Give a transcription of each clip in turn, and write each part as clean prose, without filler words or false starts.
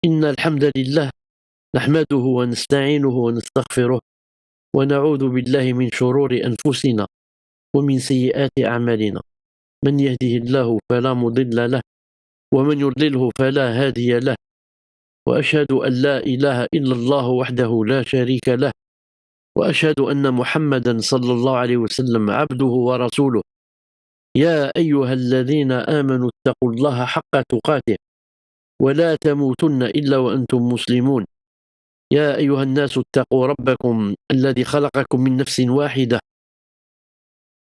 إن الحمد لله نحمده ونستعينه ونستغفره ونعوذ بالله من شرور أنفسنا ومن سيئات أعمالنا من يهده الله فلا مضل له ومن يضلله فلا هادي له وأشهد أن لا إله إلا الله وحده لا شريك له وأشهد أن محمدا صلى الله عليه وسلم عبده ورسوله يا أيها الذين آمنوا اتقوا الله حق تقاته ولا تموتن إلا وأنتم مسلمون يا أيها الناس اتقوا ربكم الذي خلقكم من نفس واحدة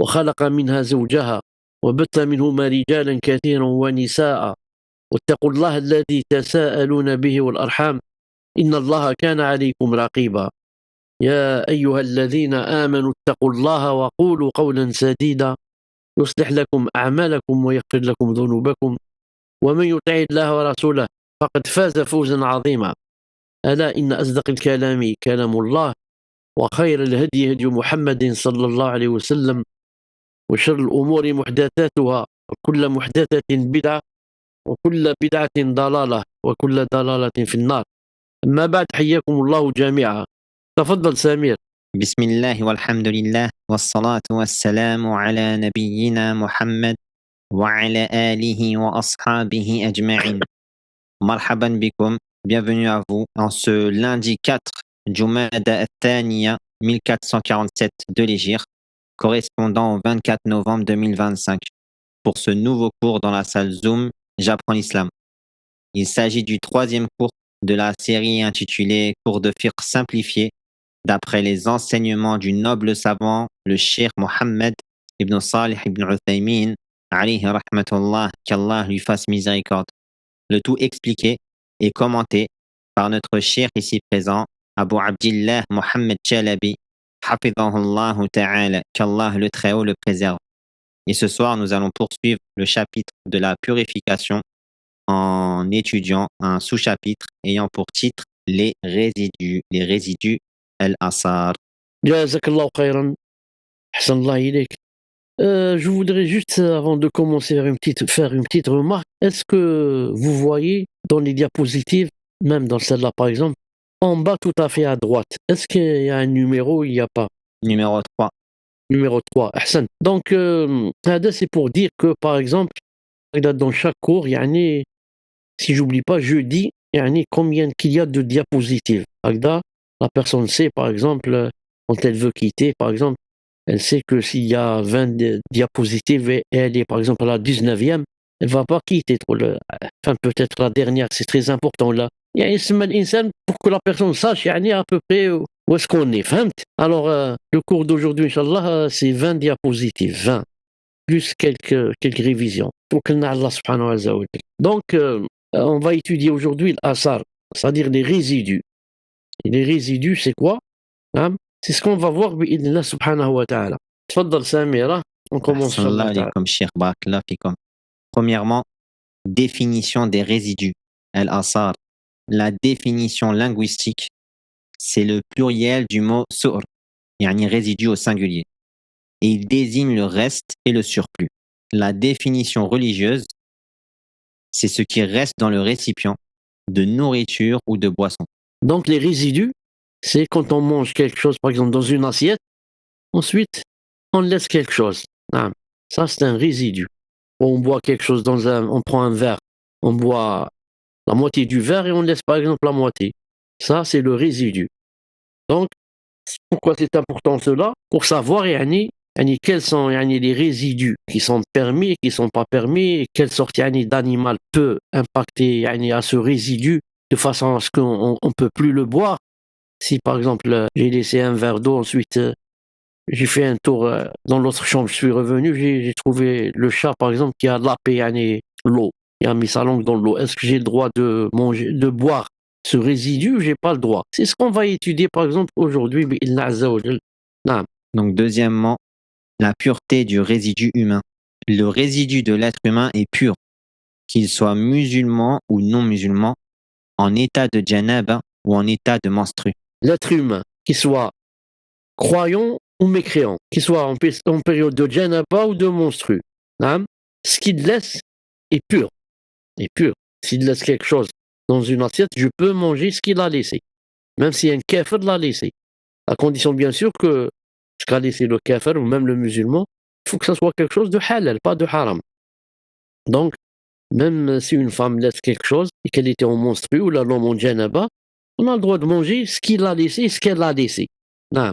وخلق منها زوجها وبث منهما رجالا كثيرا ونساء واتقوا الله الذي تساءلون به والأرحام إن الله كان عليكم رقيبا يا أيها الذين آمنوا اتقوا الله وقولوا قولا سديدا يصلح لكم أعمالكم ويغفر لكم ذنوبكم ومن يطع الله ورسوله فقد فاز فوزا عظيما ألا إن أصدق الكلام كلام الله وخير الهدي هدي محمد صلى الله عليه وسلم وشر الأمور محدثاتها وكل محدثة بدعة وكل بدعة ضلالة وكل ضلالة في النار أما بعد حياكم الله جميعا تفضل سمير بسم الله والحمد لله والصلاة والسلام على نبينا محمد وعلى آله وأصحابه أجمعين. Marhaban bikum, bienvenue à vous en ce lundi 4 Jumada al-Thaniya 1447 de l'Hégire, correspondant au 24 novembre 2025, pour ce nouveau cours dans la salle Zoom J'apprends l'islam. Il s'agit du troisième cours de la série intitulée Cours de fiqh simplifié, d'après les enseignements du noble savant, le Cheikh Mohammed ibn Salih ibn Uthaymin, alayhi rahmatullah, qu'Allah lui fasse miséricorde. Le tout expliqué et commenté par notre Cheikh ici présent, Abu Abdillah Mohammed Chalabi, hafidhahullah ta'ala, qu'Allah le Très-Haut le préserve. Et ce soir, nous allons poursuivre le chapitre de la purification en étudiant un sous-chapitre ayant pour titre les résidus al-asar. Jazakallahu khairan. Ahsanallah ilayk. Je voudrais juste, avant de commencer, faire une petite remarque. Est-ce que vous voyez dans les diapositives, même dans celle-là par exemple, en bas tout à fait à droite, est-ce qu'il y a un numéro ou il n'y a pas? Numéro 3. Numéro 3, Ahsan. Donc, هذا c'est pour dire que, par exemple, dans chaque cours, يعني, si j'oublie pas, je dis يعني, combien qu'il y a de diapositives. هكذا, la personne sait, par exemple, quand elle veut quitter, par exemple, elle sait que s'il y a 20 diapositives et elle est par exemple à la 19e, elle ne va pas quitter enfin peut-être la dernière, c'est très important là. Il y a un pour que la personne sache يعني, à peu près où est-ce qu'on est. فهمت? Alors, le cours d'aujourd'hui, Inch'Allah, c'est 20 diapositives, 20, plus quelques révisions. توكلنا على الله سبحانه وتعالى. Donc, on va étudier aujourd'hui l'asar, c'est-à-dire les résidus. Et les résidus, c'est quoi? Hein? C'est ce qu'on va voir بإذن subhanahu wa ta'ala. تفضل سامي, on commence. Ahsanallah alaykum, Cheikh, barakallah fikum. Premièrement, définition des résidus, al-asar. La définition linguistique, c'est le pluriel du mot su'r, yani résidu au singulier. Et il désigne le reste et le surplus. La définition religieuse, c'est ce qui reste dans le récipient de nourriture ou de boisson. Donc les résidus, c'est quand on mange quelque chose, par exemple dans une assiette, ensuite on laisse quelque chose. Ah, ça c'est un résidu. On boit quelque chose on prend un verre, on boit la moitié du verre et on laisse par exemple la moitié. Ça c'est le résidu. Donc, pourquoi c'est important cela? Pour savoir quels sont les résidus qui sont permis et qui ne sont pas permis, et quelle sorte d'animal peut impacter à ce résidu de façon à ce qu'on ne peut plus le boire. Si par exemple j'ai laissé un verre d'eau, ensuite j'ai fait un tour dans l'autre chambre, je suis revenu, j'ai trouvé le chat par exemple qui a lapé l'eau, il a mis sa langue dans l'eau. Est-ce que j'ai le droit de boire ce résidu? J'ai pas le droit. C'est ce qu'on va étudier par exemple aujourd'hui. Donc deuxièmement, la pureté du résidu humain. Le résidu de l'être humain est pur, qu'il soit musulman ou non musulman, en état de janaba ou en état de menstru. L'être humain, qu'il soit croyant ou mécréant, qu'il soit en période de janaba ou de menstru, ce qu'il laisse est pur. Est pur. S'il laisse quelque chose dans une assiette, je peux manger ce qu'il a laissé, même si un kafir l'a laissé. À condition, bien sûr, que ce qu'a laissé le kafir ou même le musulman, il faut que ça soit quelque chose de halal, pas de haram. Donc, même si une femme laisse quelque chose et qu'elle était en menstru ou là l'homme en janaba, on a le droit de manger ce qu'il a laissé et ce qu'elle a laissé. Non.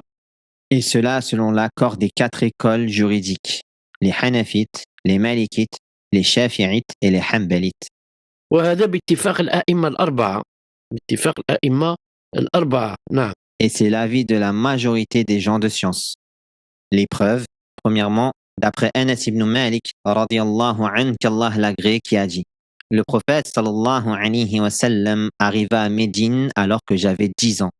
Et cela selon l'accord des 4 écoles juridiques, les Hanafites, les Malikites, les Shafi'ites et les Hanbalites. وهذا باتفاق الأئمة الأربعة. باتفاق الأئمة الأربعة. نعم. Et c'est l'avis de la majorité des gens de science. Les preuves, premièrement, d'après Anas ibn Malik, radiyallahu anhu, qu'Allah l'agrée, qui a dit: le prophète sallallahu alayhi wa sallam arriva à Médine alors que j'avais 10 ans.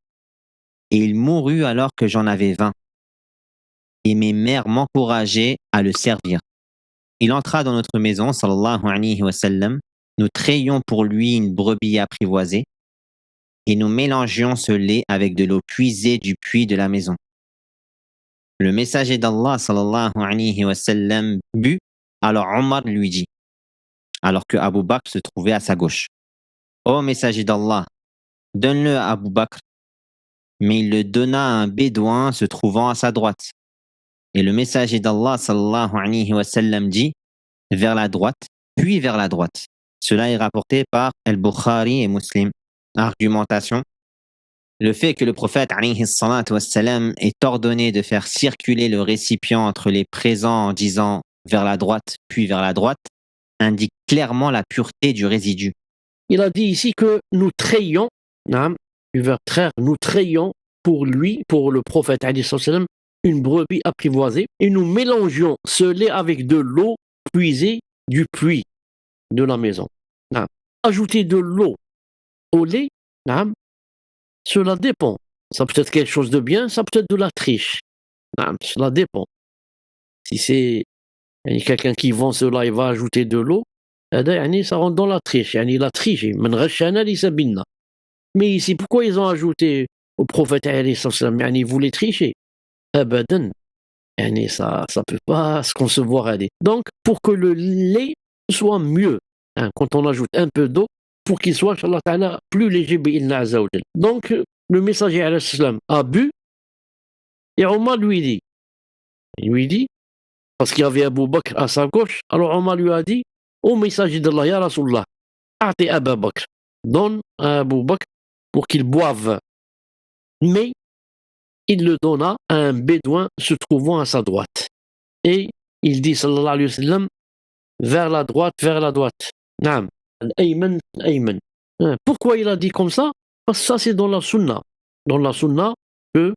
Et il mourut alors que j'en avais 20. Et mes mères m'encourageaient à le servir. Il entra dans notre maison, sallallahu alayhi wa sallam. Nous trayions pour lui une brebis apprivoisée et nous mélangions ce lait avec de l'eau puisée du puits de la maison. Le messager d'Allah, sallallahu alayhi wa sallam, but, alors Omar lui dit, alors que Abu Bakr se trouvait à sa gauche: ô messager d'Allah, donne-le à Abu Bakr. Mais il le donna à un bédouin se trouvant à sa droite. Et le messager d'Allah, sallallahu alayhi wa sallam, dit: vers la droite, puis vers la droite. Cela est rapporté par Al-Bukhari et Muslim. Argumentation: le fait que le prophète alayhi salatu wassalam ait ordonné de faire circuler le récipient entre les présents en disant vers la droite puis vers la droite indique clairement la pureté du résidu. Il a dit ici que nous trayons, du verbe traire, nous trayons pour lui, pour le prophète alayhi sallam, une brebis apprivoisée et nous mélangions ce lait avec de l'eau puisée du puits de la maison. Ajouter de l'eau au lait, cela dépend. Ça peut être quelque chose de bien, ça peut être de la triche. Cela dépend. Si c'est quelqu'un qui vend cela, il va ajouter de l'eau, ça rentre dans la triche. Il a triché. Mais ici, pourquoi ils ont ajouté au prophète alayhi salam, ils voulaient tricher? Abadan. Ça peut pas se concevoir. Donc, pour que le lait soit mieux, quand on ajoute un peu d'eau, pour qu'il soit, Inch'Allah Ta'ala, plus léger, donc, le messager alayhi salam a bu, et Omar lui dit, parce qu'il y avait Abu Bakr à sa gauche, alors Omar lui a dit: ô messager d'Allah, ya Rasulallah, a'ti Abu Bakr, donne à Abu Bakr pour qu'il boive. Mais il le donna à un bédouin se trouvant à sa droite. Et il dit, sallallahu alayhi wa sallam, vers la droite, vers la droite. Naam, al-ayman, al-ayman. Pourquoi il a dit comme ça? Parce que ça, c'est dans la sunna. Dans la sunna, que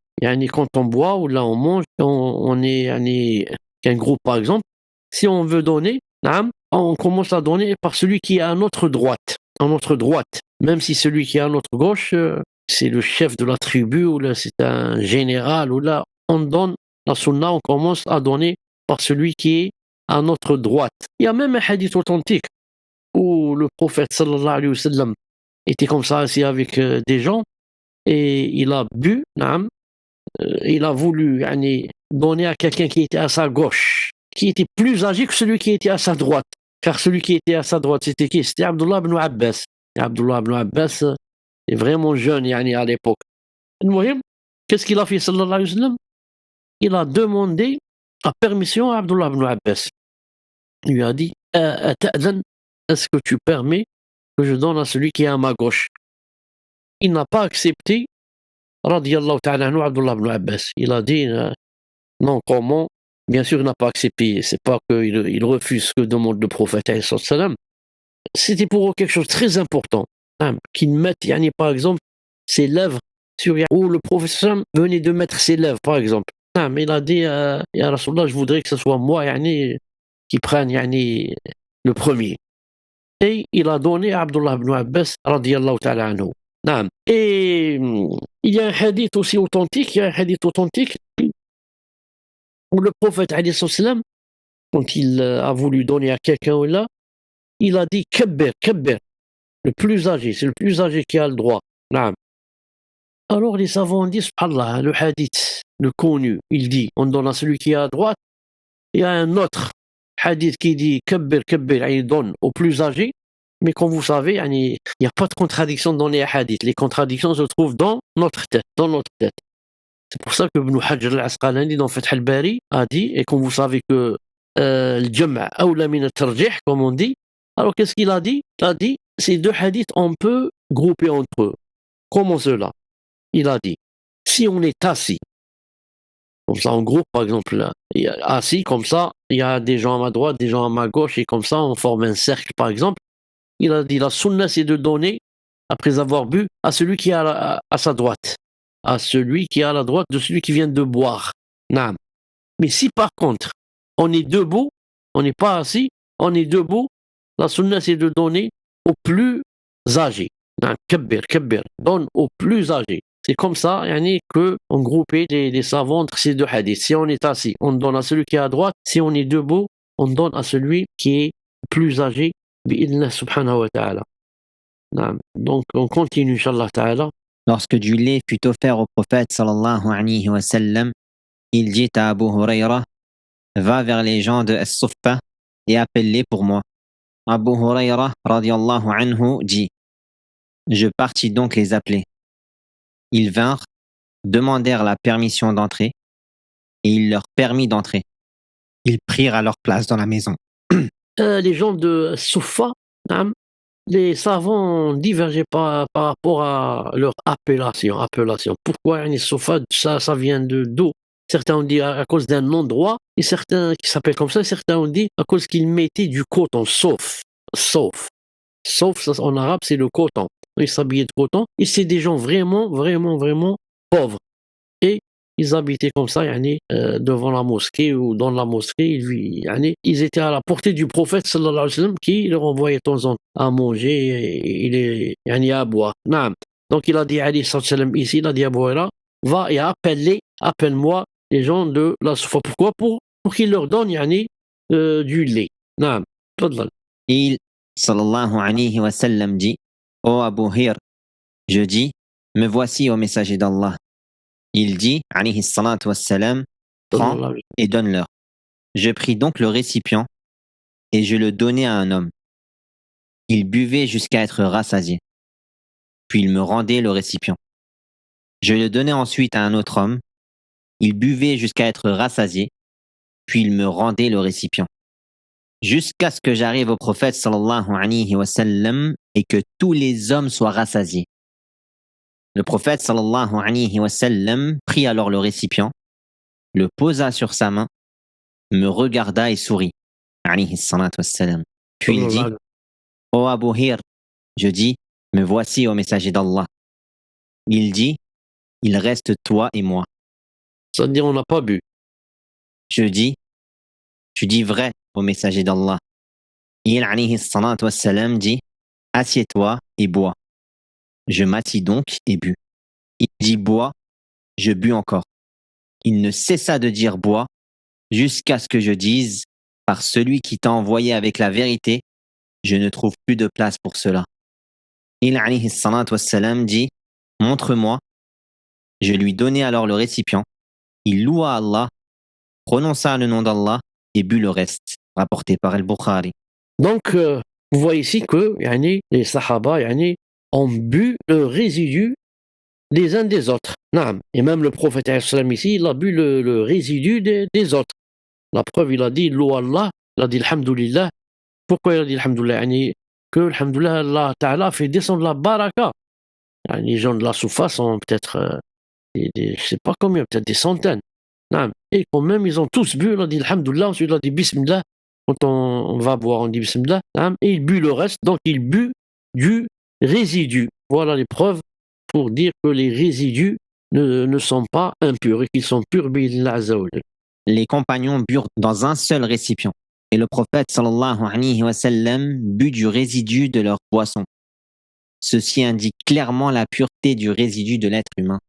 quand on boit ou là on mange, on est un groupe par exemple, si on veut donner, on commence à donner par celui qui est à notre droite. À notre droite. Même si celui qui est à notre gauche, c'est le chef de la tribu, ou là c'est un général, ou là on donne la sunna, on commence à donner par celui qui est à notre droite. Il y a même un hadith authentique où le prophète sallallahu alayhi wa sallam était comme ça assis avec des gens et il a bu, il a voulu donner à quelqu'un qui était à sa gauche, qui était plus âgé que celui qui était à sa droite. Car celui qui était à sa droite, c'était qui? C'était Abdullah ibn Abbas. Abdullah ibn Abbas est vraiment jeune à l'époque. Qu'est-ce qu'il a fait sallallahu alayhi wa sallam? Il a demandé la permission à Abdullah ibn Abbas. Il lui a dit: est-ce que tu permets que je donne à celui qui est à ma gauche? Il n'a pas accepté, radiyallahu ta'ala anhu, Abdullah ibn Abbas. Il a dit: non, comment? Bien sûr, il n'a pas accepté. C'est pas qu'il refuse ce que demande le prophète alayhi salam. C'était pour eux quelque chose de très important, qu'ils mettent, par exemple, ses lèvres sur, où le prophète venait de mettre ses lèvres, par exemple. Mais il a dit: ya Rasulallah, je voudrais que ce soit moi qui prenne le premier. Et il a donné à Abdullah ibn Abbas, radiyallahu ta'ala anhu. Et il y a un hadith aussi authentique, où le prophète alayhi salam, quand il a voulu donner à quelqu'un là, il a dit: kabbir, le plus âgé, c'est le plus âgé qui a le droit. Alors les savants disent, subhanallah, le hadith, le connu, il dit: on donne à celui qui est à droite. Il y a un autre hadith qui dit: kabbir, il donne au plus âgé. Mais comme vous savez, il n'y a pas de contradiction dans les hadiths. Les contradictions se trouvent dans notre tête, dans notre tête. C'est pour ça que Ibn Hajar al-Asqalani dans Fath al-Bari a dit, et comme vous savez que le jam' awla min al-tarjih, comme on dit, alors qu'est-ce qu'il a dit? Il a dit, ces deux hadiths, on peut grouper entre eux. Comment cela? Il a dit, si on est assis, comme ça en groupe par exemple, là, assis comme ça, il y a des gens à ma droite, des gens à ma gauche, et comme ça on forme un cercle par exemple. Il a dit, la sunna c'est de donner, après avoir bu, à celui qui est à sa droite, à celui qui est à la droite de celui qui vient de boire. Naam. Mais si par contre, on est debout, on n'est pas assis, on est debout, la sunna c'est de donner aux plus âgés. Naam. Kabbir, kabbir, donne aux plus âgés. C'est comme ça que on groupait les savants entre ces deux hadiths. Si on est assis, on donne à celui qui est à droite. Si on est debout, on donne à celui qui est plus âgé. Bi'idhnillah subhanahu wa ta'ala. Naam. Donc on continue, Inch'Allah ta'ala. Lorsque du lait fut offert au prophète sallallahu alayhi wa sallam, il dit à Abu Huraira, va vers les gens de As-Suffa et appelle-les pour moi. Abu Huraira radiallahu anhu dit, je partis donc les appeler. Ils vinrent, demandèrent la permission d'entrer et il leur permit d'entrer. Ils prirent à leur place dans la maison. Les gens de Soufa, naam, les savants divergeaient par rapport à leur appellation. Pourquoi Soufa, ça vient d'où? Certains ont dit à cause d'un endroit, et certains qui s'appellent comme ça, certains ont dit à cause qu'ils mettaient du coton, sauf, ça, en arabe, c'est le coton. Ils s'habillaient de coton, et c'est des gens vraiment, vraiment, vraiment pauvres. Et ils habitaient comme ça, devant la mosquée ou dans la mosquée. Ils étaient à la portée du prophète sallallahu alayhi wa sallam qui leur envoyait de temps en temps à manger et à boire. Naam. Donc il a dit alayhi sallam ici, il a dit à Abu Huraira, va et appelle-moi les gens de la Soufa. Pourquoi? Pour qu'ils leur donnent du lait. Naam. Tfadal. Il, sallallahu alayhi wa sallam, dit, ô Abu Hir, je dis, me voici au messager d'Allah. Il dit, alayhi salatu wassalam, prends et donne-leur. Je pris donc le récipient et je le donnai à un homme. Il buvait jusqu'à être rassasié. Puis il me rendait le récipient. Je le donnai ensuite à un autre homme. Il buvait jusqu'à être rassasié. Puis il me rendait le récipient. Jusqu'à ce que j'arrive au prophète sallallahu alayhi wa sallam et que tous les hommes soient rassasiés. Le prophète sallallahu alayhi wa sallam prit alors le récipient, le posa sur sa main, me regarda et sourit. Alayhi salatu wassalam. Puis il dit, ô Abu Hir, je dis, me voici au messager d'Allah. Il dit, il reste toi et moi. Ça veut dire on n'a pas bu. Je dis, tu dis vrai au messager d'Allah. Il, alayhi salatu wassalam, dit, assieds-toi et bois. Je m'assis donc et bus. Il dit bois, je bus encore. Il ne cessa de dire bois jusqu'à ce que je dise, par celui qui t'a envoyé avec la vérité, je ne trouve plus de place pour cela. Il, alayhi salatu wassalam, dit, montre-moi. Je lui donnai alors le récipient. Il loua Allah, prononça le nom d'Allah et but le reste, rapporté par Al-Bukhari. Donc, vous voyez ici que les Sahaba ont bu le résidu des uns des autres. Naam. Et même le prophète ici, il a bu le résidu des autres. La preuve, il a dit loup Allah, il a dit alhamdulillah. Pourquoi il a dit alhamdulillah? Que alhamdulillah, Allah Ta'ala fait descendre la baraka. Les gens de la Soufa sont peut-être, je sais pas combien, peut-être des centaines. Naam. Et quand même, ils ont tous bu, il a dit alhamdulillah, ensuite il a dit bismillah. Quand on va boire, on dit bismillah. Naam. Et il but le reste, donc il but du résidu. Voilà les preuves pour dire que les résidus ne sont pas impurs et qu'ils sont purs bi'illah azza wa jal. Les compagnons burent dans un seul récipient et le prophète sallallahu alayhi wa sallam but du résidu de leur boisson. Ceci indique clairement la pureté du résidu de l'être humain.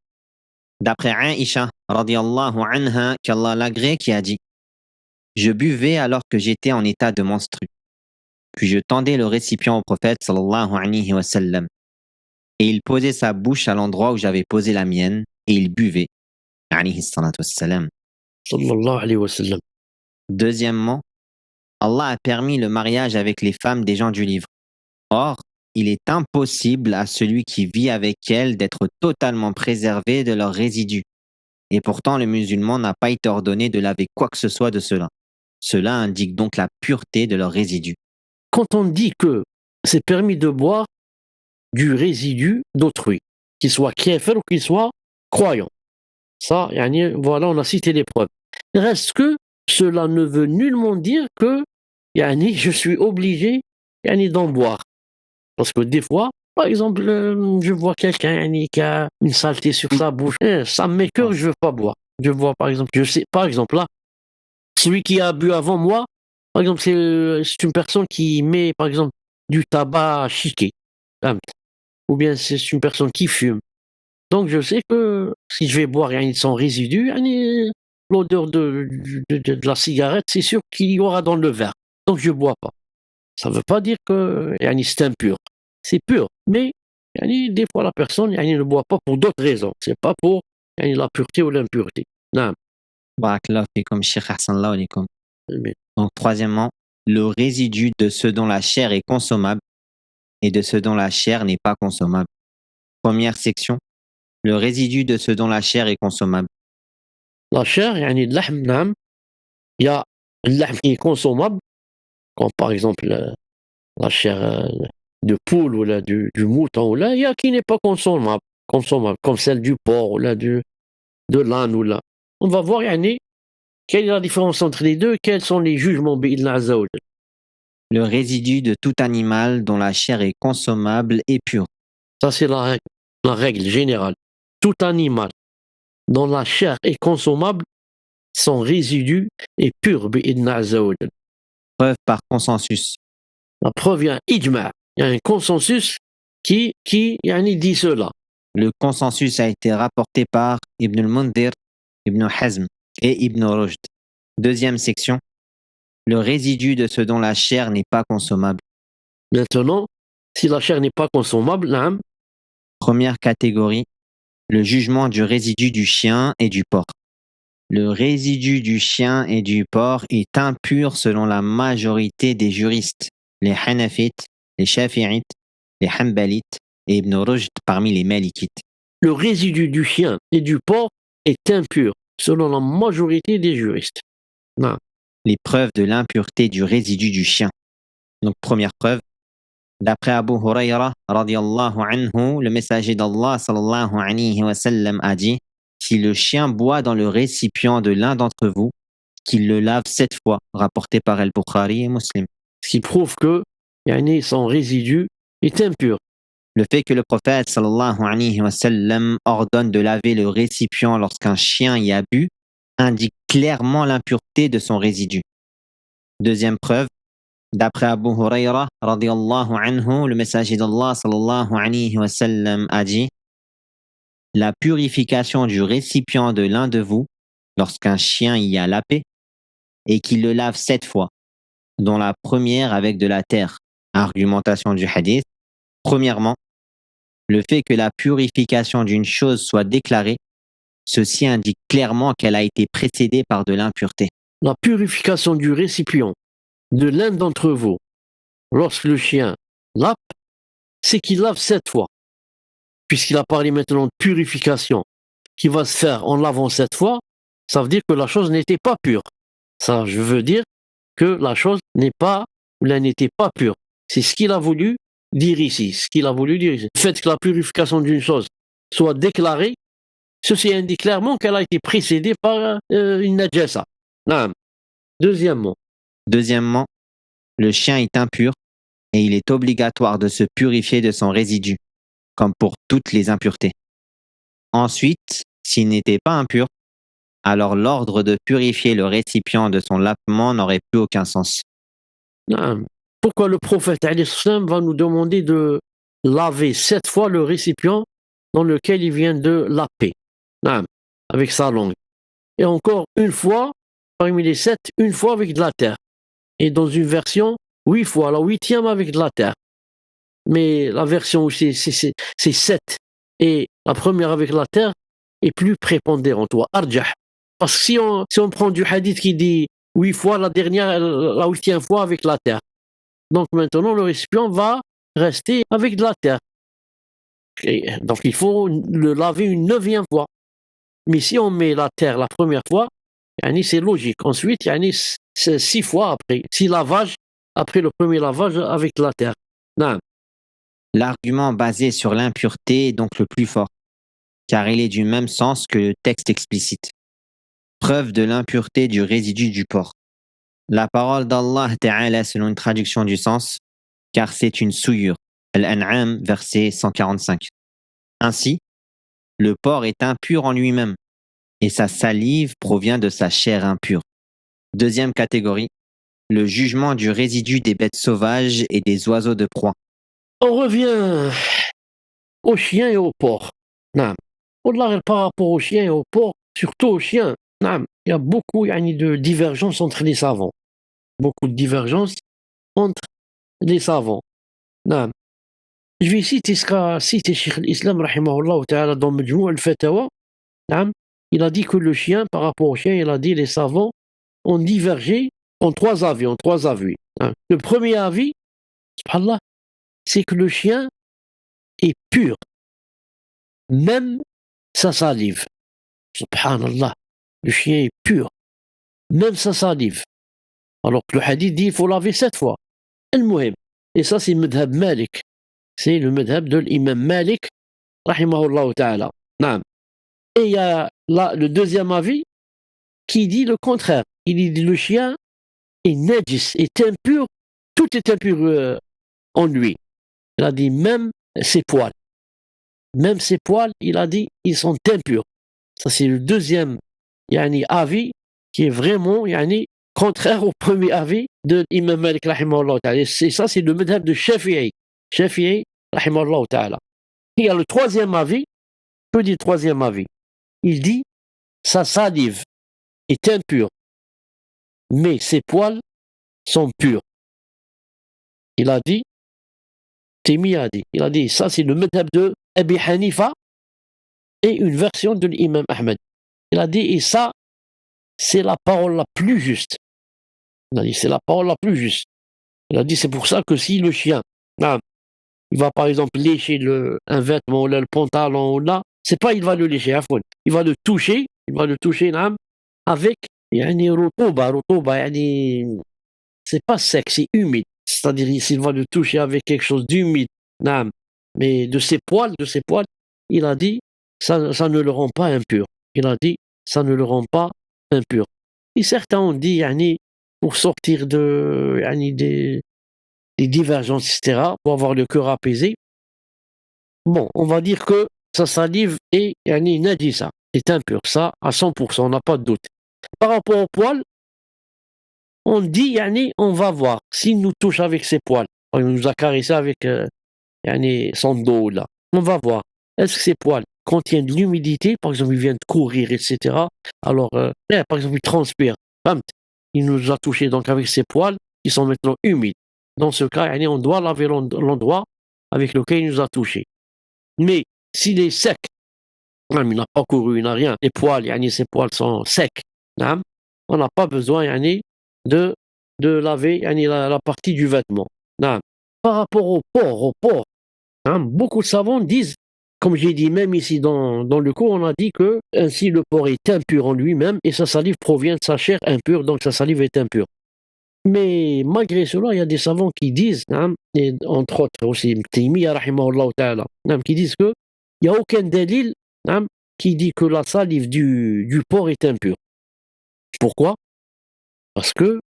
D'après Aïcha, radiallahu anha, qu'Allah l'agrée, qui a dit, je buvais alors que j'étais en état de menstru. Puis je tendais le récipient au prophète sallallahu alayhi wa sallam. Et il posait sa bouche à l'endroit où j'avais posé la mienne et il buvait. Alayhi salatu wassalam. Sallallahu alayhi wa sallam. Deuxièmement, Allah a permis le mariage avec les femmes des gens du livre. Or, il est impossible à celui qui vit avec elles d'être totalement préservé de leurs résidus. Et pourtant, le musulman n'a pas été ordonné de laver quoi que ce soit de cela. Cela indique donc la pureté de leurs résidus. Quand on dit que c'est permis de boire du résidu d'autrui, qu'il soit kéfir ou qu'il soit croyant, ça, voilà, on a cité les preuves. Reste que cela ne veut nullement dire que je suis obligé d'en boire. Parce que des fois, par exemple, je vois quelqu'un qui a une saleté sur sa bouche, ça m'écoeure, je veux pas boire. Je vois, par exemple, je sais, par exemple, là, celui qui a bu avant moi, par exemple, c'est une personne qui met, par exemple, du tabac chiqué, ou bien c'est une personne qui fume. Donc je sais que si je vais boire sans résidu, l'odeur de la cigarette, c'est sûr qu'il y aura dans le verre. Donc je bois pas. Ça ne veut pas dire que c'est impur. C'est pur. Mais des fois la personne ne boit pas pour d'autres raisons. C'est pas pour la pureté ou l'impureté. Non. Barakallahu fikum, Cheikh Ahsanallahu alaykum. Mais Donc, troisièmement, le résidu de ce dont la chair est consommable et de ce dont la chair n'est pas consommable. Première section, le résidu de ce dont la chair est consommable. la chair, اللحم, نعم. Il y a le lahm qui est consommable, comme par exemple la chair de poule ou là, du mouton, ou là, il y a qui n'est pas consommable, comme celle du porc ou là, de l'âne ou là. On va voir quelle est la différence entre les deux, quels sont les jugements bi'idhna azza wa jal. Le résidu de tout animal dont la chair est consommable et pure. Ça, c'est la règle générale. Tout animal dont la chair est consommable, son résidu est pur bi'idhna azza wa jal. Preuve par consensus. La preuve, il y a un ijma', il y a un consensus qui dit cela. Le consensus a été rapporté par Ibn al-Mundhir, Ibn Hazm et Ibn Rushd. Deuxième section, le résidu de ce dont la chair n'est pas consommable. Maintenant, si la chair n'est pas consommable, naam, Première catégorie, le jugement du résidu du chien et du porc. Le résidu du chien et du porc est impur selon la majorité des juristes, les Hanafites, les Shafi'ites, les Hanbalites et Ibn Rushd parmi les Malikites. le résidu du chien et du porc est impur, selon la majorité des juristes. Non. Les preuves de l'impureté du résidu du chien. Donc, première preuve, d'après Abu Huraira, radiallahu anhu, le messager d'Allah, sallallahu alayhi wa sallam, a dit: si le chien boit dans le récipient de l'un d'entre vous, qu'il le lave 7 fois, rapporté par Al-Bukhari et Muslim. Ce qui prouve que son résidu est impur. Le fait que le prophète, sallallahu alayhi wa sallam, ordonne de laver le récipient lorsqu'un chien y a bu, indique clairement l'impureté de son résidu. Deuxième preuve, d'après Abu Huraira, radiallahu anhu, le messager d'Allah, sallallahu alayhi wa sallam, a dit: la purification du récipient de l'un de vous, lorsqu'un chien y a lapé, et qu'il le lave 7 fois, dont la première avec de la terre. Argumentation du hadith. Premièrement, le fait que la purification d'une chose soit déclarée, ceci indique clairement qu'elle a été précédée par de l'impureté. La purification du récipient de l'un d'entre vous, lorsque le chien lape, c'est qu'il lave 7 fois. Puisqu'il a parlé maintenant de purification qui va se faire en lavant 7 fois, ça veut dire que la chose n'était pas pure. Ça, je veux dire que la chose n'était pas pure. C'est ce qu'il a voulu dire ici. Le fait que la purification d'une chose soit déclarée, ceci indique clairement qu'elle a été précédée par une najasa. Deuxièmement, le chien est impur et il est obligatoire de se purifier de son résidu, comme pour toutes les impuretés. Ensuite, s'il n'était pas impur, alors l'ordre de purifier le récipient de son lapement n'aurait plus aucun sens. Pourquoi le prophète alayhi salam va nous demander de laver 7 fois le récipient dans lequel il vient de laper, avec sa langue, et encore une fois, parmi les 7, une fois avec de la terre, et dans une version 8 fois, la 8e avec de la terre. Mais la version où c'est 7 et la première avec la terre est plus prépondérante, arjah. Parce que si on prend du hadith qui dit 8 fois, la 8e fois avec la terre, donc maintenant le récipient va rester avec de la terre. Et donc il faut le laver une 9e fois. Mais si on met la terre la première fois, c'est logique. Ensuite, c'est 6 fois après. 6 lavages après le premier lavage avec de la terre. Non. L'argument basé sur l'impureté est donc le plus fort, car il est du même sens que le texte explicite. Preuve de l'impureté du résidu du porc. La parole d'Allah Ta'ala selon une traduction du sens, car c'est une souillure. Al-An'am, verset 145. Ainsi, le porc est impur en lui-même, et sa salive provient de sa chair impure. Deuxième catégorie, le jugement du résidu des bêtes sauvages et des oiseaux de proie. On revient aux chiens et aux porcs. Non. Au-delà par rapport aux chiens et aux porcs, surtout aux chiens, non. Il y a beaucoup de divergences entre les savants. Beaucoup de divergences entre les savants. Non. Je vais citer Cheikh l'Islam rahimahullah ta'ala dans Majmou' al-Fatawa. Il a dit que le chien, par rapport au chien, il a dit les savants ont divergé en 3 avis. Le premier avis, subhanallah, c'est que le chien est pur, même sa salive. Subhanallah, le chien est pur, même sa salive. Alors que le hadith dit il faut laver 7 fois. Al-Muhim. Et ça, c'est le madhab Malik. C'est le madhab de l'imam Malik, rahimahullah ta'ala. Et il y a là le deuxième avis qui dit le contraire. Il dit le chien est najis, est impur, tout est impur en lui. Il a dit même ses poils. Même ses poils, il a dit, ils sont impurs. Ça, c'est le deuxième avis qui est vraiment contraire au premier avis de l'imam Malik, rahimahullah ta'ala. Et ça, c'est le madhab de Shafi'i. Shafi'i, rahimahullah ta'ala. Il y a le troisième avis. Que dit le troisième avis? Il dit, sa salive est impure, mais ses poils sont purs. Il a dit, Taymi a dit, il a dit, ça c'est le madhab de Abi Hanifa et une version de l'imam Ahmed. Il a dit, et ça, c'est la parole la plus juste. Il a dit, c'est la parole la plus juste. Il a dit, c'est pour ça que si le chien, il va par exemple lécher un vêtement, ou le pantalon, ou là, c'est pas il va le lécher, il va le toucher, avec, c'est pas sec, c'est humide. C'est-à-dire, s'il va le toucher avec quelque chose d'humide, mais de ses poils, il a dit, ça ne le rend pas impur. Il a dit, ça ne le rend pas impur. Et certains ont dit, pour sortir des divergences, etc., pour avoir le cœur apaisé, bon, on va dire que sa salive est najisa, est impure, ça, à 100%, on n'a pas de doute. Par rapport aux poils, on dit, on va voir, s'il nous touche avec ses poils, il nous a caressé avec son dos, là, on va voir, est-ce que ses poils contiennent de l'humidité, par exemple, il vient de courir, etc., alors, par exemple, il transpire, il nous a touché donc avec ses poils, qui sont maintenant humides. Dans ce cas, on doit laver l'endroit avec lequel il nous a touché. Mais s'il est sec, il n'a pas couru, il n'a rien, les poils, ses poils sont secs, on n'a pas besoin de laver la partie du vêtement. Par rapport au porc, beaucoup de savants disent, comme j'ai dit même ici dans le cours, on a dit que ainsi le porc est impur en lui-même et sa salive provient de sa chair impure, donc sa salive est impure. Mais malgré cela, il y a des savants qui disent, et entre autres aussi Taymiyyah rahimahullah ta'ala, qui disent que il n'y a aucun dalil qui dit que la salive du porc est impure. Pourquoi? Parce que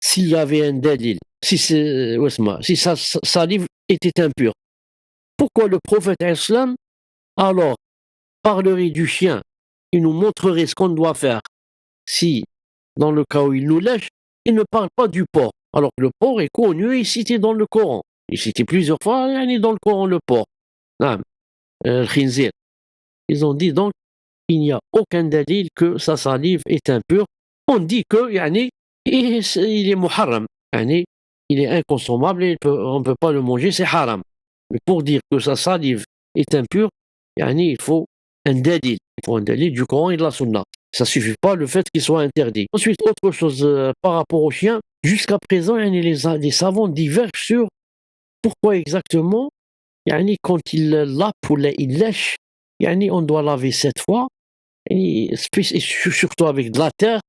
s'il y avait un dalil, si sa salive était impure, pourquoi le prophète islam alors parlerait du chien, il nous montrerait ce qu'on doit faire si, dans le cas où il nous lèche, il ne parle pas du porc, alors que le porc est connu et cité dans le Coran. Il est cité plusieurs fois dans le Coran, le porc. Le khinzir. Ils ont dit donc, il n'y a aucun dalil que sa salive est impure. On dit que, il est muharram. Il est inconsommable et on ne peut pas le manger, c'est haram. Mais pour dire que sa salive est impure, il faut un dalil. Il faut un dalil du Coran et de la Sunna. Ça ne suffit pas le fait qu'il soit interdit. Ensuite, autre chose par rapport aux chiens, jusqu'à présent, les savants divergent sur pourquoi exactement يعني quand il lappe ou il lèche, يعني on doit laver 7 fois, et surtout avec de la terre,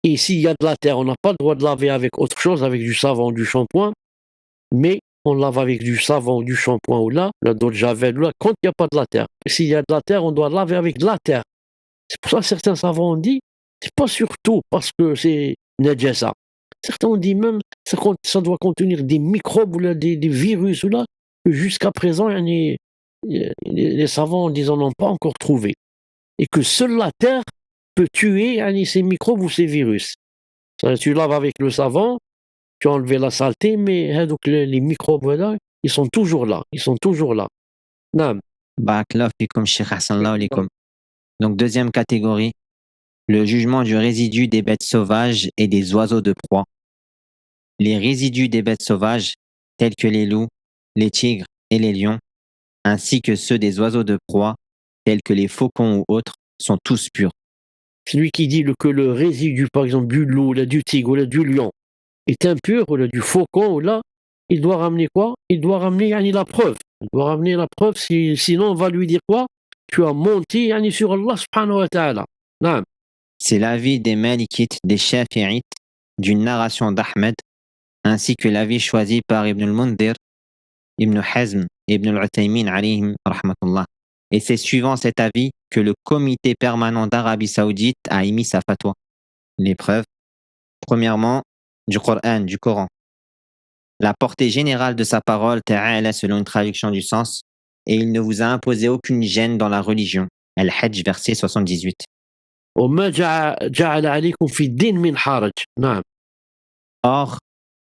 et s'il y a de la terre, on n'a pas le droit de laver avec autre chose, avec du savon, du shampoing, mais on lave avec du savon, du shampoing ou là, la d'eau de javel ou là, quand il y a pas de la terre. Et s'il y a de la terre, on doit laver avec de la terre. C'est pour ça que certains savants ont dit, c'est pas surtout parce que c'est najasa. Certains ont dit même, ça doit contenir des microbes ou là, des virus ou là, que jusqu'à présent, les savants, disons, n'ont pas encore trouvé. Et que seule la terre peut tuer ces microbes ou ces virus. Tu laves avec le savon, tu as enlevé la saleté, mais donc les microbes, voilà, ils sont toujours là. Ils sont toujours là. Naam. Barakallahu fikum, Cheikh Ahsanallahu alaykum. Donc, deuxième catégorie, le jugement du résidu des bêtes sauvages et des oiseaux de proie. Les résidus des bêtes sauvages, tels que les loups, les tigres et les lions, ainsi que ceux des oiseaux de proie, tels que les faucons ou autres, sont tous purs. Celui qui dit que le résidu, par exemple, du loup, là, du tigre, ou là, du lion, est impur, ou là, du faucon, ou là, il doit ramener quoi? Il doit ramener la preuve. Il doit ramener la preuve, sinon on va lui dire quoi? Tu as menti sur Allah subhanahu wa ta'ala. Naam. C'est l'avis des Malikites, des Shafi'ites, d'une narration d'Ahmed, ainsi que l'avis choisi par Ibn al-Mundhir, Ibn Hazm et Ibn al-Uthaymin alayhim rahmatullah. Et c'est suivant cet avis que le comité permanent d'Arabie Saoudite a émis sa fatwa. Les preuves, premièrement, du Coran. La portée générale de sa parole, ta'ala, selon une traduction du sens, et il ne vous a imposé aucune gêne dans la religion. Al-Hajj, verset 78. وما جعل عليكم في الدين من حرج. نعم. Or,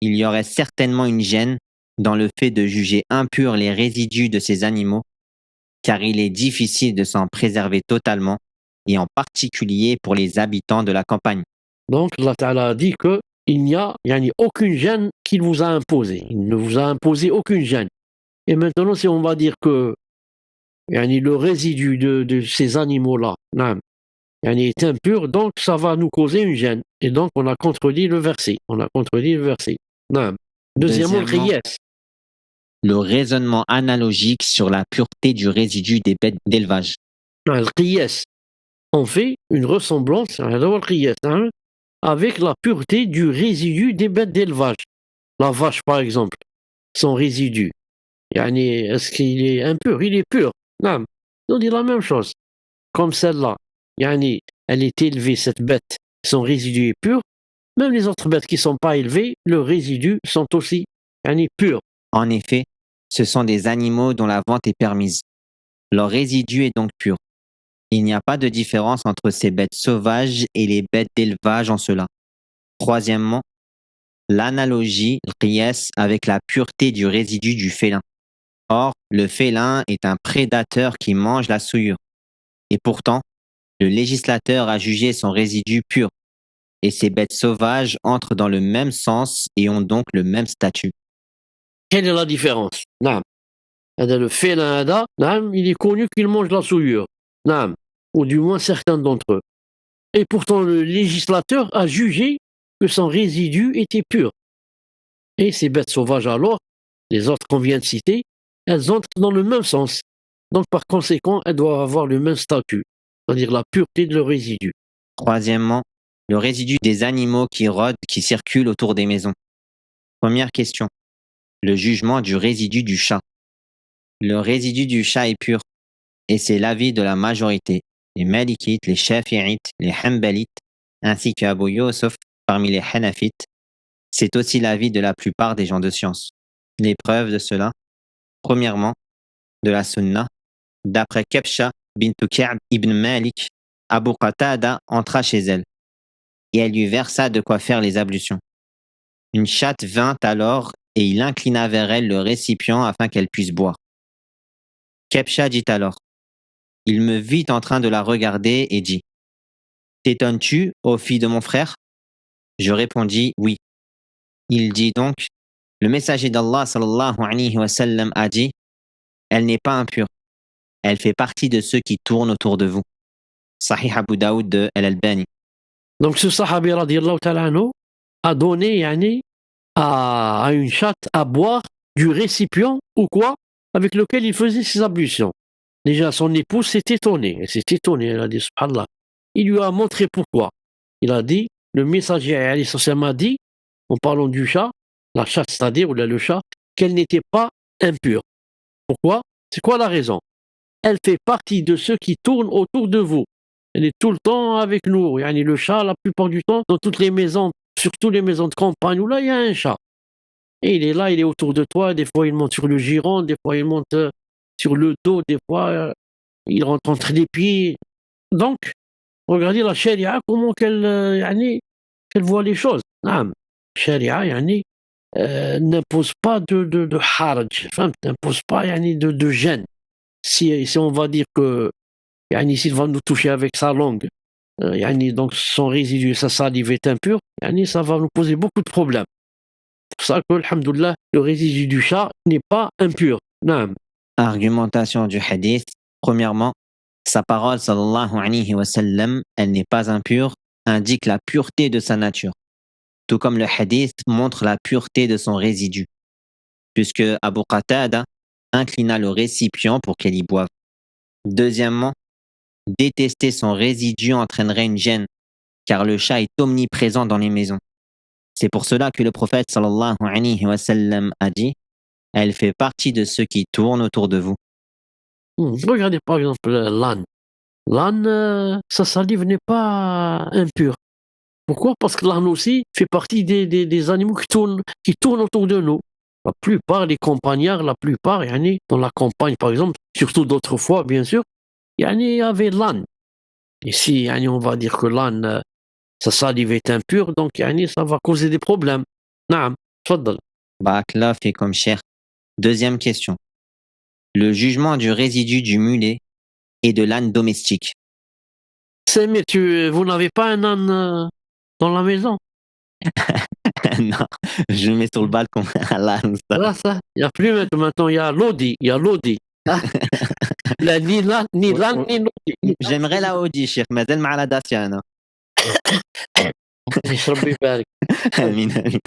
il y aurait certainement une gêne dans le fait de juger impurs les résidus de ces animaux, car il est difficile de s'en préserver totalement, et en particulier pour les habitants de la campagne. Donc, Allah Ta'ala a dit qu'il n'y a aucune gêne qu'il vous a imposée. Il ne vous a imposé aucune gêne. Et maintenant, si on va dire que le résidu de ces animaux-là est impur, donc ça va nous causer une gêne. Et donc, on a contredit le verset. Deuxièmement, le qiyas. Le raisonnement analogique sur la pureté du résidu des bêtes d'élevage. Le qiyas. On fait une ressemblance avec la pureté du résidu des bêtes d'élevage. La vache, par exemple, son résidu. Est-ce qu'il est impur? Il est pur. Non. On dit la même chose. Comme celle-là. Elle est élevée, cette bête, son résidu est pur. Même les autres bêtes qui ne sont pas élevées, le résidu sont aussi purs. En effet, ce sont des animaux dont la vente est permise. Leur résidu est donc pur. Il n'y a pas de différence entre ces bêtes sauvages et les bêtes d'élevage en cela. Troisièmement, l'analogie, le qiyas, avec la pureté du résidu du félin. Or, le félin est un prédateur qui mange la souillure. Et pourtant, le législateur a jugé son résidu pur. Et ces bêtes sauvages entrent dans le même sens et ont donc le même statut. Quelle est la différence? Le félin, il est connu qu'il mange la souillure. Ou du moins certains d'entre eux. Et pourtant, le législateur a jugé que son résidu était pur. Et ces bêtes sauvages alors, les autres qu'on vient de citer, elles entrent dans le même sens. Donc par conséquent, elles doivent avoir le même statut, c'est-à-dire la pureté de leur résidu. Troisièmement, le résidu des animaux qui rôdent, qui circulent autour des maisons. Première question, le jugement du résidu du chat. Le résidu du chat est pur, et c'est l'avis de la majorité, les Malikites, les Shafi'ites, les Hanbalites, ainsi qu'Abu Yusuf parmi les Hanafites. C'est aussi l'avis de la plupart des gens de science. Les preuves de cela, premièrement, de la Sunna, d'après Kabsha bint Ka'b ibn Malik, Abu Qatada entra chez elle, et elle lui versa de quoi faire les ablutions. Une chatte vint alors, et il inclina vers elle le récipient afin qu'elle puisse boire. Kabsha dit alors, il me vit en train de la regarder et dit, « T'étonnes-tu, ô fille de mon frère ?» Je répondis, « Oui. » Il dit donc, le messager d'Allah sallallahu alayhi wa sallam a dit, elle n'est pas impure. Elle fait partie de ceux qui tournent autour de vous. Sahih Abu Daoud de Al-Albani. Donc ce sahabi radiallahu ta'ala anhu a donné à une chatte à boire du récipient ou quoi avec lequel il faisait ses ablutions. Déjà, son épouse s'est étonnée. Elle s'est étonnée. Elle a dit, subhanallah. Il lui a montré pourquoi. Il a dit, le messager alayhi salam a dit, en parlant du chat, la chatte, c'est-à-dire, ou là, le chat, qu'elle n'était pas impure. Pourquoi? C'est quoi la raison? Elle fait partie de ceux qui tournent autour de vous. Elle est tout le temps avec nous. Yani le chat, la plupart du temps, dans toutes les maisons, surtout les maisons de campagne, où là, il y a un chat. Et il est là, il est autour de toi. Des fois, il monte sur le giron, des fois, il monte sur le dos, des fois, il rentre entre les pieds. Donc, regardez la charia, comment qu'elle qu'elle voit les choses. نعم. Charia, n'impose pas de haraj, enfin, n'impose pas de gêne. Si on va dire que s'il va nous toucher avec sa langue, donc son résidu, sa salive est impure, ça va nous poser beaucoup de problèmes. C'est pour ça que, alhamdoulilah, le résidu du chat n'est pas impur. Naam. Argumentation du hadith. Premièrement, sa parole, sallallahu alayhi wa sallam, elle n'est pas impure, indique la pureté de sa nature. Tout comme le hadith montre la pureté de son résidu, puisque Abu Qatada inclina le récipient pour qu'elle y boive. Deuxièmement, détester son résidu entraînerait une gêne, car le chat est omniprésent dans les maisons. C'est pour cela que le prophète sallallahu alayhi wa sallam a dit « Elle fait partie de ceux qui tournent autour de vous ». Regardez par exemple l'âne. L'âne, sa salive n'est pas impure. Pourquoi? Parce que l'âne aussi fait partie des animaux qui tournent autour de nous. La plupart, les campagnards, la plupart, dans la campagne par exemple, surtout d'autrefois bien sûr, il y avait l'âne. Et si on va dire que l'âne, sa salive est impure, donc ça va causer des problèmes. Naam, tfaddal. Barakallah fikum cher. Deuxième question. Le jugement du résidu du mulet et de l'âne domestique. Samir, vous n'avez pas un âne dans la maison? Non, je le mets sur le balcon. Allah, Là, ça, il n'y a plus maintenant, il y a Lodi, Ah, ni l'âne, ni Lodi. J'aimerais la Audi, Cheikh, mais elle m'a la Daciana. ربي يبارك. Amin, amin.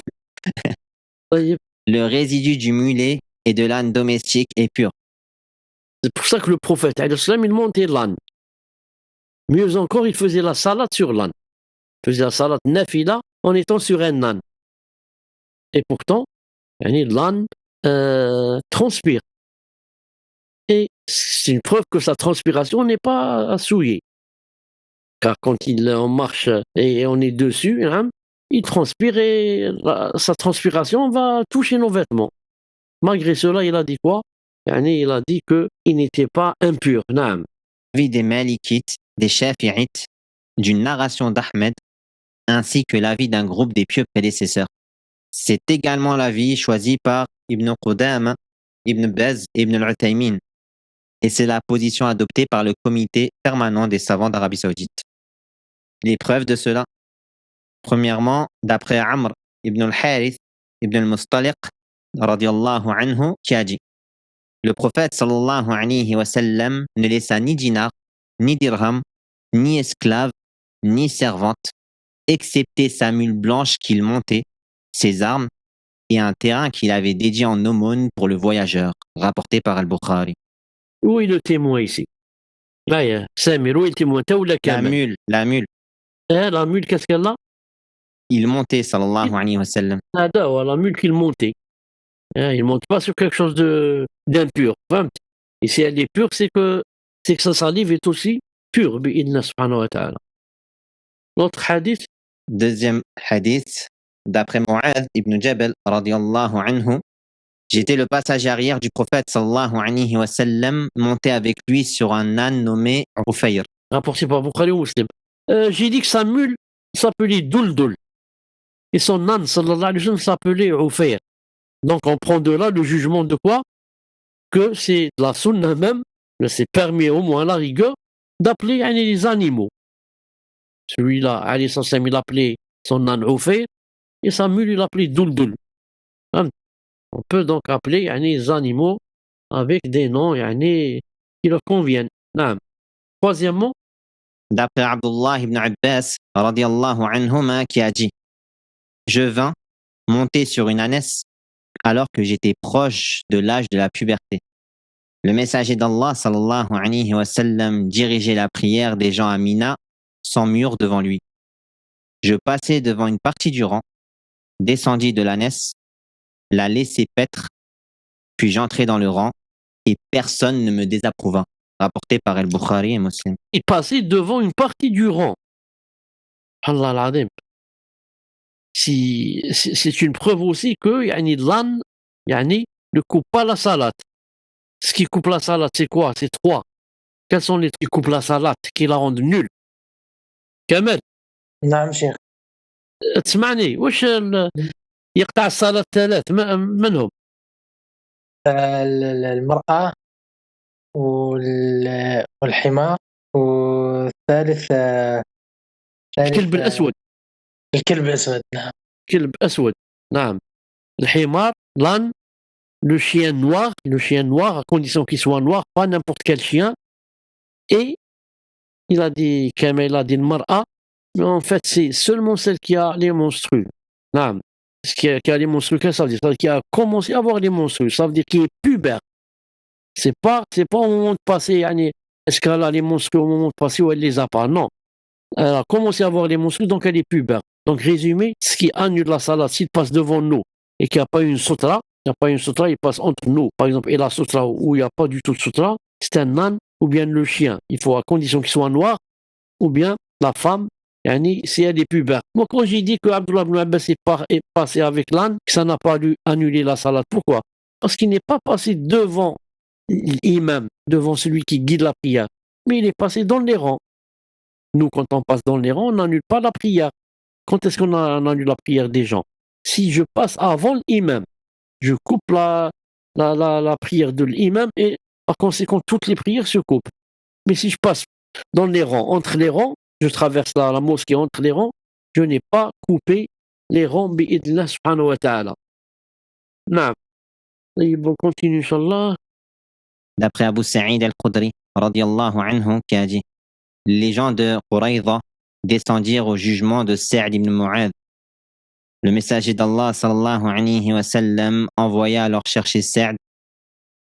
طيب. Le résidu du mulet et de l'âne domestique est pur. C'est pour ça que le prophète, alayhi salam, il montait l'âne. Mieux encore, il faisait la salade sur l'âne. Il faisait la salade nafila en étant sur un âne. Et pourtant, l'âne transpire. Et c'est une preuve que sa transpiration n'est pas à souiller. Car quand on marche et on est dessus, il transpire et sa transpiration va toucher nos vêtements. Malgré cela, il a dit quoi? Il a dit qu'il n'était pas impur. Naam. L'avis des Malikites, des Shafi'ites, d'une narration d'Ahmed, ainsi que l'avis d'un groupe des pieux prédécesseurs. C'est également l'avis choisi par Ibn Qudama, Ibn Baz et Ibn al-Uthaymin. Et c'est la position adoptée par le comité permanent des savants d'Arabie Saoudite. Les preuves de cela. Premièrement, d'après Amr ibn al-Harith ibn al-Mustaliq, radiallahu anhu, qui a dit le prophète sallallahu alayhi wa sallam ne laissa ni dinar, ni dirham, ni esclave, ni servante, excepté sa mule blanche qu'il montait, ses armes et un terrain qu'il avait dédié en aumône pour le voyageur, rapporté par Al-Bukhari. Où est le témoin ici? Là, Samir, où est le témoin? La mule. La mule, qu'est-ce qu'elle a? Il montait, sallallahu alayhi wa sallam. La mule qu'il montait. Il ne monte pas sur quelque chose d'impur. Et si elle est pure, c'est que sa salive est aussi pure. Bi'idna subhanahu wa ta'ala. L'autre hadith. Deuxième hadith, d'après Mu'adh ibn Jabal, radiallahu anhu, j'étais le passager arrière du prophète sallallahu alayhi wa sallam, monté avec lui sur un âne nommé Ufayr. Rapporté par Bukhari ou Muslim. J'ai dit que sa mule s'appelait Duldul. Et son âne, sallallahu alayhi wa sallam, s'appelait Ufayr. Donc on prend de là le jugement de quoi? Que c'est la sunna même, c'est permis au moins à la rigueur, d'appeler les animaux. Celui-là, alayhi salam, il appelait son âne Ufayr, et sa mule, il appelait Duldul. On peut donc appeler les animaux avec des noms qui leur conviennent. Troisièmement, d'après Abdullah ibn Abbas, radiallahu anhuma, qui a dit je vins monter sur une ânesse alors que j'étais proche de l'âge de la puberté. Le messager d'Allah sallallahu alayhi wa sallam dirigeait la prière des gens à Mina sans mur devant lui. Je passais devant une partie du rang, descendis de l'ânesse, la laissai paître, puis j'entrai dans le rang et personne ne me désapprouva. Rapporté par Al-Bukhari et Muslim. Il passait devant une partie du rang. Allah al-Azim. C'est une preuve aussi que yani, l'âne yani, ne coupe pas la salade. Ce qui coupe la salade, c'est quoi? C'est 3. Quels sont les trucs qui coupent la salade, qui la rendent nulle? كمال نعم شيخ. تسمعني واش يقطع الصلاة 3 من هم؟ المرأة والحمار والثالث الكلب الأسود. الكلب الأسود. نعم. كلب أسود نعم. الحمار l'âne, le chien noir à condition qu'il soit noir, pas n'importe quel chien. Et il a dit Kamel a dit المرأة, mais en fait c'est seulement celle qui a les menstrues. نعم. Qui a les menstrues, qu'est-ce que ça veut dire? Ça veut dire qui a commencé à avoir les menstrues, ça veut dire qu'il est pubère. C'est pas au moment de passer yani, est-ce qu'elle a les menstrues au moment de passer ou elle les a pas? Non. Elle a commencé à avoir les menstrues, donc elle est pubère. Donc résumé, ce qui annule la salat, s'il passe devant nous et qu'il n'y a pas une sutra, il passe entre nous, par exemple, et la sutra où il n'y a pas du tout de sutra, c'est un âne ou bien le chien. Il faut à condition qu'il soit noir, ou bien la femme, yani, si elle est pubère. Moi, quand j'ai dit que Abdullah ibn Abbas est passé avec l'âne, ça n'a pas dû annuler la salat. Pourquoi? Parce qu'il n'est pas passé devant l'imam, devant celui qui guide la prière, mais il est passé dans les rangs. Nous, quand on passe dans les rangs, on n'annule pas la prière. Quand est-ce qu'on annule la prière des gens? Si je passe avant l'imam, je coupe la prière de l'imam et par conséquent, toutes les prières se coupent. Mais si je passe dans les rangs, entre les rangs, je traverse la mosquée entre les rangs, je n'ai pas coupé les rangs bi'idillah subhanahu wa ta'ala. Naam. On continue, Inch'Allah. D'après Abu Sa'id al-Khudri, radiyallahu anhu, qui a dit: les gens de Quraïda descendirent au jugement de Sa'd ibn Mu'adh. Le messager d'Allah sallallahu alayhi wa sallam envoya alors chercher Sa'd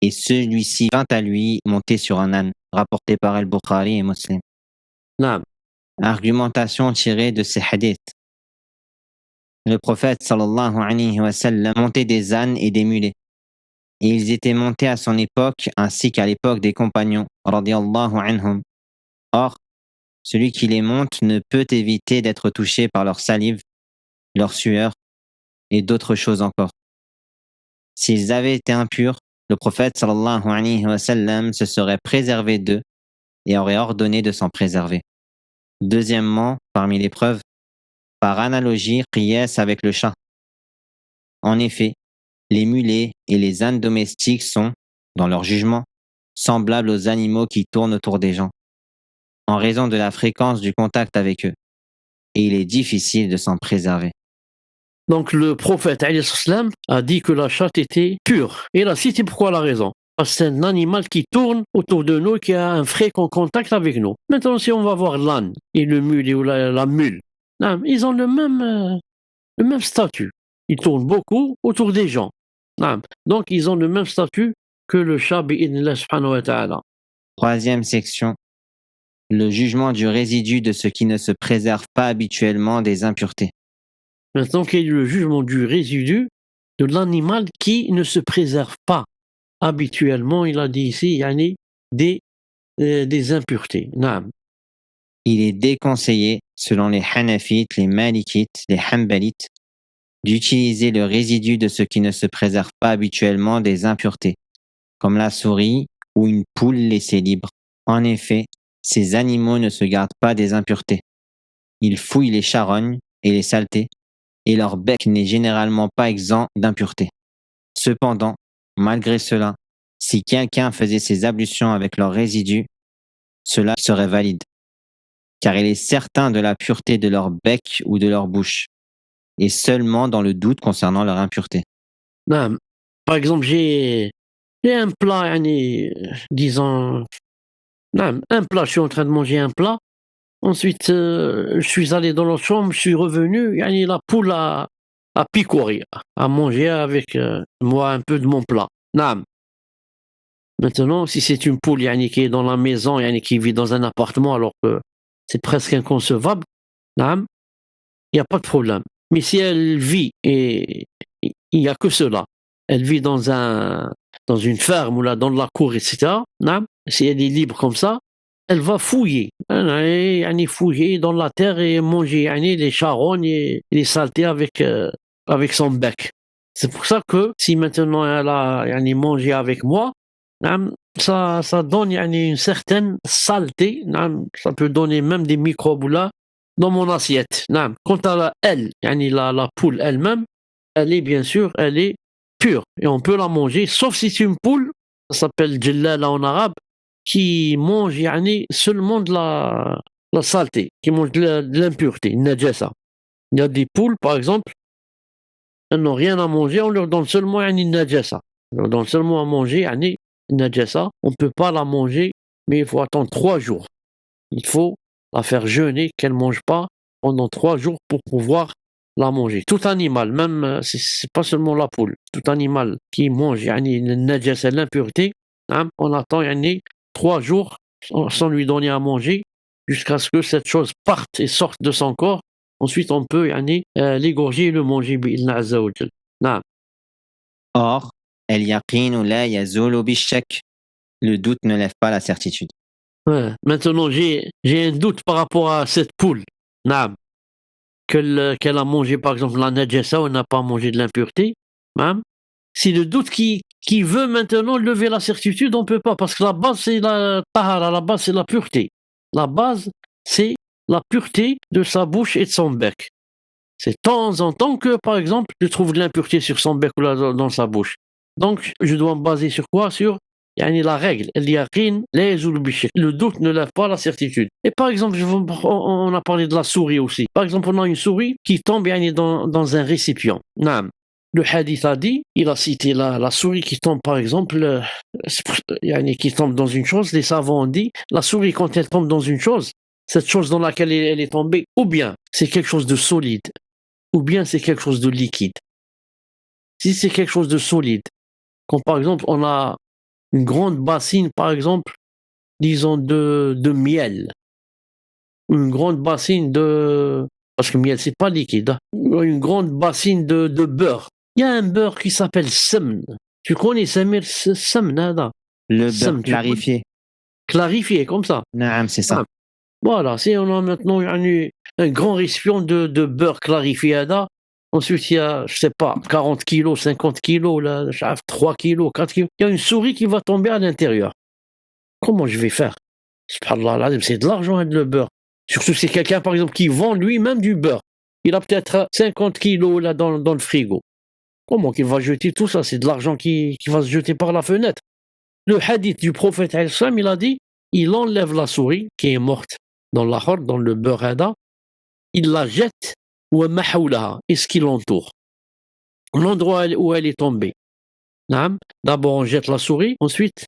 et celui-ci vint à lui monter sur un âne, rapporté par Al-Bukhari et Muslim. Naam. Argumentation tirée de ces hadiths. Le prophète sallallahu alayhi wa sallam montait des ânes et des mulets. Et ils étaient montés à son époque ainsi qu'à l'époque des compagnons, radiyallahu anhum. Or, celui qui les monte ne peut éviter d'être touché par leur salive, leur sueur et d'autres choses encore. S'ils avaient été impurs, le prophète sallallahu alayhi wa sallam se serait préservé d'eux et aurait ordonné de s'en préserver. Deuxièmement, parmi les preuves, par analogie, qiyas avec le chat. En effet, les mulets et les ânes domestiques sont, dans leur jugement, semblables aux animaux qui tournent autour des gens, en raison de la fréquence du contact avec eux. Et il est difficile de s'en préserver. Donc le prophète alayhi salam a dit que la chatte était pure. Et il a cité pourquoi la raison. Parce que c'est un animal qui tourne autour de nous, qui a un fréquent contact avec nous. Maintenant, si on va voir l'âne et le mulet ou la mule, ils ont le même statut. Ils tournent beaucoup autour des gens. Donc, ils ont le même statut que le chat, bi'idhnillah subhanahu wa ta'ala. Troisième section, le jugement du résidu de ce qui ne se préserve pas habituellement des impuretés. Maintenant, quel est le jugement du résidu de l'animal qui ne se préserve pas habituellement, il a dit ici, yani, des impuretés. Naam. Il est déconseillé, selon les Hanafites, les Malikites, les Hanbalites, d'utiliser le résidu de ce qui ne se préserve pas habituellement des impuretés, comme la souris ou une poule laissée libre. En effet, ces animaux ne se gardent pas des impuretés. Ils fouillent les charognes et les saletés, et leur bec n'est généralement pas exempt d'impuretés. Cependant, malgré cela, si quelqu'un faisait ses ablutions avec leurs résidus, cela serait valide, car il est certain de la pureté de leur bec ou de leur bouche, et seulement dans le doute concernant leur impureté. Naam. Par exemple, j'ai un plat, yani, disons, un plat, je suis en train de manger un plat. Ensuite, je suis allé dans l'autre chambre, je suis revenu, yani, la poule a à picorer, à manger avec moi un peu de mon plat. Naam. Maintenant, si c'est une poule yani, qui est dans la maison, yani, qui vit dans un appartement alors que c'est presque inconcevable, naam, il n'y a pas de problème. Mais si elle vit et il n'y a que cela, elle vit dans une ferme ou là dans la cour, etc., naam, si elle est libre comme ça, elle va fouiller, yani, fouiller dans la terre et manger yani, les charognes et les saletés avec son bec. C'est pour ça que si maintenant elle a yani, mangé avec moi, naam, ça donne yani, une certaine saleté, naam, ça peut donner même des microbes là dans mon assiette. Naam. Quant à elle, yani la poule elle-même, elle est bien sûr, elle est pure et on peut la manger, sauf si c'est une poule, ça s'appelle jellala en arabe, qui mange yani, seulement de la saleté, qui mange de l'impureté, najasa. Il y a des poules, par exemple, elles n'ont rien à manger, on leur donne seulement yani, najasa. On leur donne seulement à manger yani, najasa. On ne peut pas la manger, mais il faut attendre 3 jours. Il faut la faire jeûner, qu'elle ne mange pas pendant 3 jours pour pouvoir la manger. Tout animal, même c'est pas seulement la poule, tout animal qui mange yani, le najas, l'impureté, hein, on attend yani, 3 jours sans lui donner à manger jusqu'à ce que cette chose parte et sorte de son corps. Ensuite, on peut yani, l'égorger et le manger. Bi'ilna azza wa jal. Naam. Or, el-yaqin la yazulu bishak. Le doute ne lève pas la certitude. Ouais. Maintenant, j'ai un doute par rapport à cette poule. Naam. Qu'elle a mangé par exemple la najasa ou n'a pas mangé de l'impureté, hein, si le doute qui veut maintenant lever la certitude, on ne peut pas, parce que la base c'est la tahara, la base c'est la pureté. La base c'est la pureté de sa bouche et de son bec. C'est de temps en temps que, par exemple, je trouve de l'impureté sur son bec ou dans sa bouche. Donc, je dois me baser sur quoi? Sur yani, la règle. Le doute ne lève pas la certitude. Et par exemple, on a parlé de la souris aussi. Par exemple, on a une souris qui tombe yani, dans un récipient. Naam. Le hadith a dit, il a cité la souris qui tombe, par exemple, yani, qui tombe dans une chose. Les savants ont dit, la souris, quand elle tombe dans une chose, cette chose dans laquelle elle est tombée, ou bien c'est quelque chose de solide, ou bien c'est quelque chose de liquide. Si c'est quelque chose de solide, comme par exemple on a une grande bassine, par exemple, disons de miel, ou une grande bassine parce que miel c'est pas liquide, hein, une grande bassine de beurre. Il y a un beurre qui s'appelle semn. Tu connais Samir semn, hein, Le semn, beurre clarifié. clarifié comme ça. Naam, c'est ça. Ah, voilà, si on a maintenant un grand récipient de beurre clarifié, là, ensuite il y a, je sais pas, 40 kilos, 50 kilos, là, 3 kilos, 4 kilos, il y a une souris qui va tomber à l'intérieur. Comment je vais faire? Subhanallah, là, c'est de l'argent hein, de le beurre. Surtout si c'est quelqu'un, par exemple, qui vend lui-même du beurre. Il a peut-être 50 kilos là dans le frigo. Comment qu'il va jeter tout ça? C'est de l'argent qui va se jeter par la fenêtre. Le hadith du prophète, il a dit, il enlève la souris qui est morte dans la horde, dans le beurre hada, il la jette ou et ce qui l'entoure. L'endroit où elle est tombée. D'abord on jette la souris, ensuite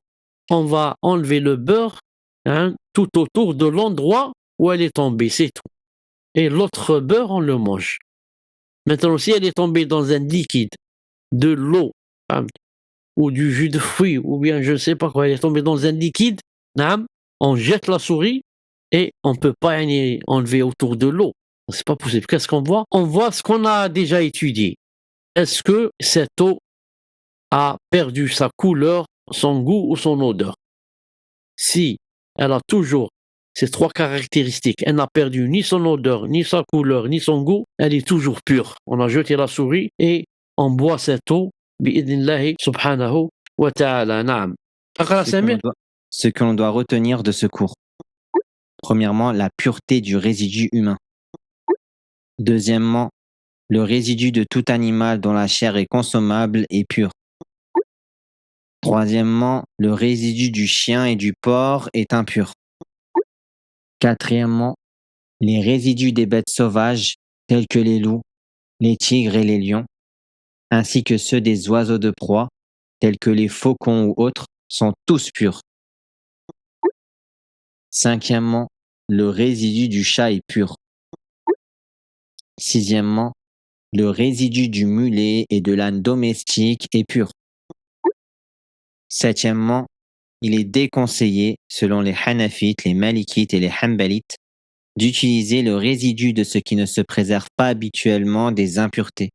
on va enlever le beurre hein, tout autour de l'endroit où elle est tombée, c'est tout. Et l'autre beurre, on le mange. Maintenant, si elle est tombée dans un liquide, de l'eau, hein, ou du jus de fruits, ou bien je ne sais pas quoi, elle est tombée dans un liquide, on jette la souris et on ne peut pas enlever autour de l'eau. C'est pas possible. Qu'est-ce qu'on voit? On voit ce qu'on a déjà étudié. Est-ce que cette eau a perdu sa couleur, son goût ou son odeur? Si elle a toujours ces 3 caractéristiques, elle n'a perdu ni son odeur, ni sa couleur, ni son goût, elle est toujours pure. On a jeté la souris et on boit cette eau, bi'idnillahi subhanahu wa ta'ala. Naam. Ce que l'on doit retenir de ce cours. Premièrement, la pureté du résidu humain. Deuxièmement, le résidu de tout animal dont la chair est consommable est pur. Troisièmement, le résidu du chien et du porc est impur. Quatrièmement, les résidus des bêtes sauvages tels que les loups, les tigres et les lions, ainsi que ceux des oiseaux de proie tels que les faucons ou autres, sont tous purs. Cinquièmement, le résidu du chat est pur. Sixièmement, le résidu du mulet et de l'âne domestique est pur. Septièmement, il est déconseillé, selon les Hanafites, les Malikites et les Hanbalites, d'utiliser le résidu de ce qui ne se préserve pas habituellement des impuretés,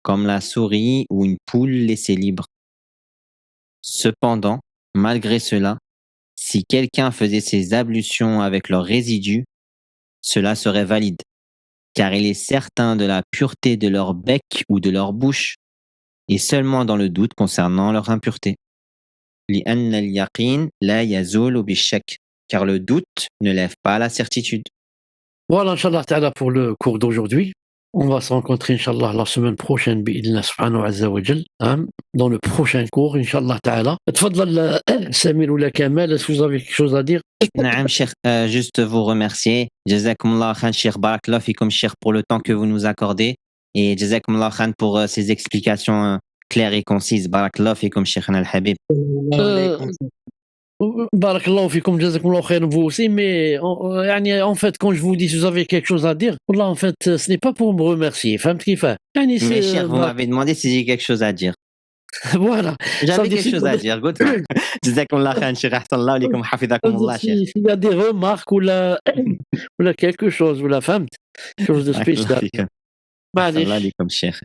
comme la souris ou une poule laissée libre. Cependant, malgré cela, si quelqu'un faisait ses ablutions avec leurs résidus, cela serait valide, car il est certain de la pureté de leur bec ou de leur bouche, et seulement dans le doute concernant leur impureté. لأن اليقين لا يزول بالشك, car le doute ne lève pas la certitude. Voilà, Inch'Allah Ta'ala, pour le cours d'aujourd'hui. On va se rencontrer, Inch'Allah, la semaine prochaine, bi'idhnillah subhanahu azza wa jal, dans le prochain cours, Inch'Allah Ta'ala. Tfaddal, Samir ou la Kamal, est-ce que vous avez quelque chose à dire? Naam, Cheikh, juste vous remercier. Jazakumullah khan, Cheikh, barakallah fikum, Cheikh, pour le temps que vous nous accordez. Et Jazakumullah khan pour ces explications claires et concises. Barakallah fikum, Cheikh al-Habib. Barakallahu fikum, jazakumullahu khairan vous aussi, mais en fait, quand je vous dis si vous avez quelque chose à dire, wallah, en fait, ce n'est pas pour me remercier. فهمت كيفاه؟ يعني Mais c'est Cheikh, vous m'avez demandé si j'ai quelque chose à dire. voilà. Ça J'avais veut dire quelque chose à dire. Good. Jazakumullah khan, Cheikh, ahsanallah alaykum, hafizakumullah, Cheikh. s'il y a des remarques ou là quelque chose ou la فهمت quelque chose de Barakallah spécial. fikum. معليش. Ahsanallah alaykum, Cheikh.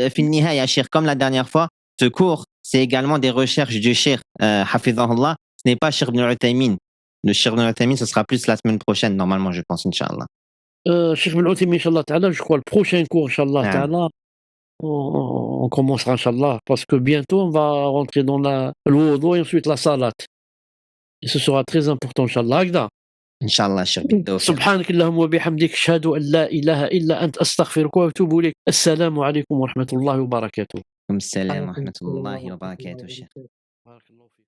في النهاية Cheikh, comme la dernière fois, ce cours, c'est également des recherches du Cheikh Hafizahullah. Ce n'est pas Cheikh Ibn Uthaymin. Le Cheikh Ibn Uthaymin, ce sera plus la semaine prochaine, normalement, je pense, Inch'Allah. Cheikh Ibn Uthaymin, Inch'Allah Ta'ala, je crois le prochain cours, Inch'Allah Ah. Ta'ala, on commencera, Inch'Allah, parce que bientôt on va rentrer dans le wudu et ensuite la salat. Et ce sera très important, Inch'Allah. هكذا. Inch'Allah, Cheikh بالتوفيق. سبحانك اللهم وبحمدك أشهد أن لا إله إلا أنت أستغفرك وأتوب إليك. السلام عليكم ورحمة الله وبركاته. السلام ورحمة الله وبركاته, Cheikh. بارك الله فيك.